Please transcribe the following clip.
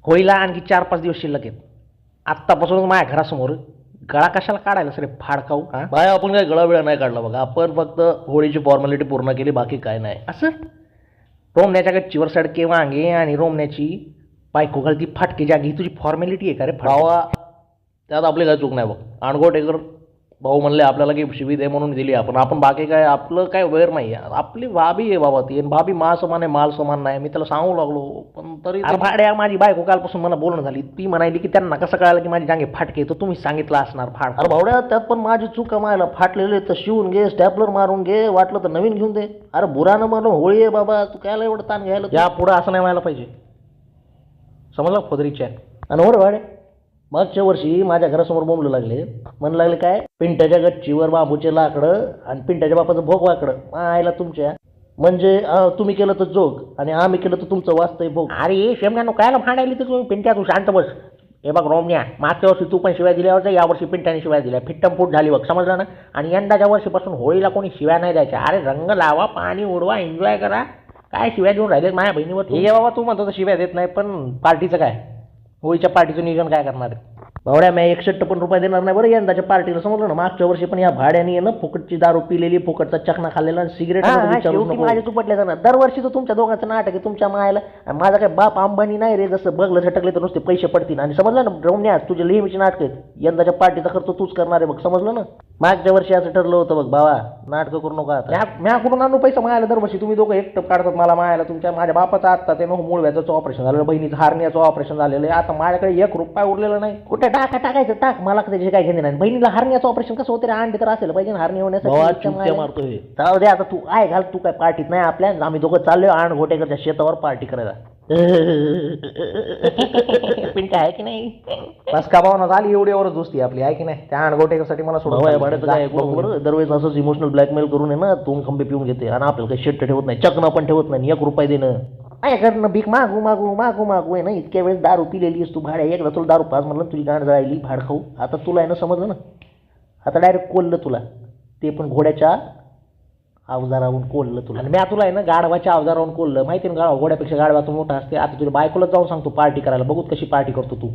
होळीला आणखी 4-5 दिवस शिल्लक आहेत. आत्तापासूनच माझ्या घरासमोर गळा कशाला काढायला सर फाडकाऊ हा बाय आपण काही गळावेळा नाही काढला बघा, आपण फक्त होळीची फॉर्मॅलिटी पूर्ण केली, बाकी काय नाही. असं रोमण्याच्या गच्चीवर सडके वांगे आणि रोमण्याची बायको घालती फाटके जागी ही तुझी फॉर्मॅलिटी आहे का रे भावा त्यात आपली काही चूक नाही बघ. अणगोटेकर भाऊ म्हणले आपल्याला की शिवी दे म्हणून दिली आपण बाकी काय आपलं काय वैर नाही आहे. आपली भाभी आहे बाबा ती, आणि भाभी मा समान आहे माल समान नाही. मी त्याला सांगू लागलो पण तरी अरे भाड्या माझी बायको कालपासून मला बोलणं झाली. ती म्हणाली की त्यांना कसं कळालं की माझी जांगे फाटके, तर तुम्ही सांगितलं असणार फाड. अरे भावड्या त्यात पण माझी चूक कमायला फाटलेले तर शिवून घे, स्टॅपलर मारून घे, वाटलं तर नवीन घेऊन दे. अरे बुरानं म्हणून होळी आहे बाबा, तू कायला एवढं ताण घ्यायला. या पुढं असं नाही व्हायला पाहिजे, समजलं खोदरीच्या. आणि बरं भाडे मागच्या वर्षी माझ्या घरासमोर बोंबलं लागले, म्हणू लागले काय पिंट्याच्या गच्चीवर बांबूचे लाकडं आणि पिंट्याच्या बापाचं भोग वाकडं. आयला तुमच्या म्हणजे तुम्ही केलं तर जोग आणि आम्ही केलं तर तुमचं वाचतंय भोग. अरे शेमण्यानो कायला भांडायली तर तुम्ही पिंट्या, तू शांत बस. हे बघ रोमण्या, मागच्या वर्षी तू पण शिवाय दिल्यावर यावर्षी पिंट्याने शिवाय दिल्या, फिट्टमफूट झाली बघ, समजलं ना. आणि यंदाच्या वर्षीपासून होळीला कोणी शिव्या नाही द्यायच्या. अरे रंग लावा, पाणी उडवा, एन्जॉय करा. काय शिव्या देऊन राहिलेत माझ्या बहिणीवर. ठीक आहे बाबा, तू म्हणतो तर शिव्या देत नाही, पण पार्टीचं काय, होळीच्या पार्टीचं नियोजन काय करणार आहे. भावड्या मी 61 पण रुपये देणार नाही बरं यंदाच्या पार्टीला, समजलं ना. मागच्या वर्षी पण या भाड्याने ना फुकटची दारू पिलेली, फुकटचा चकना खाल्लेला आणि सिगरेट माझे तू पटले जाणार. दरवर्षी तर तुमच्या दोघांचं नाटक आहे, तुमच्या मायला. माझा काय बाप अंबानी नाही रे, जसं बघलं झटकले तर नुसते पैसे पडतील. आणि समजलं ना रोमण्या, तुझे नेहमीची नाटक आहेत. यंदाच्या पार्टीचा खर्च तूच करणार आहे बघ, समजलं ना. मागच्या वर्षी असं ठरलं होतं बघ भावा, नाटकं करू नका आता. म्या कुठून आणू पैसा मायाला दरवर्षी, तुम्ही दोघं एकटं काढतात मला मायाला. तुमच्या माझ्या बापाचं आत्ता ते मूळव्याचं ऑपरेशन झालेलं, बहिणीचं हार्नियाचं ऑपरेशन झालेलं आहे. आता माझ्याकडे 1 रुपया उरलेला नाही. कुठे टाकायचं टाक, मला त्याचे काय घेणे नाही. बहिणीला हार्नियाचं ऑपरेशन कसं होतं रे, अंडे तर असेल पाहिजे हार्निया होण्यासाठी. मारतोय जाऊ दे आता, तू आहे घाल, तू काय पार्टीत नाही आपल्या. आम्ही दोघं चाललोय आण घोटेकरच्या शेतावर पार्टी करायला. पिंट्या आहे की नाही, बस का भावना झाली एवढ्यावरच दोस्ती आपली आहे की नाही. त्या आणगोटेकरसाठी मला बरोबर दरवेळेस असंच इमोशनल ब्लॅकमेल करून आहे ना, तू खंबे पिऊन घेते आणि आपल्याला काही शेट ठेवत नाही, चकना पण ठेवत नाही, 1 रुपये देणं. काय करणं, भीक मागू मागू मागू मागू आहे ना. इतक्या वेळेस दारू पिलेलीस तू भाड्या, एकदा तुला दारू पाच म्हणलं तुझी गाण जळायली भाड खाऊ. आता तुला आहे ना, समजलं ना. आता डायरेक्ट कोल्लं तुला, ते पण घोड्याच्या अवजारावरून कोल्लं तुला. आणि मी तुला आहे ना गाढवाच्या अवजारावरून कोल्लं, माहिती ना. घोड्यापेक्षा गाढवाचं मोठा असते. आता तुझ्या बायकोला जाऊन सांगतो पार्टी करायला, बघूत कशी पार्टी करतो तू.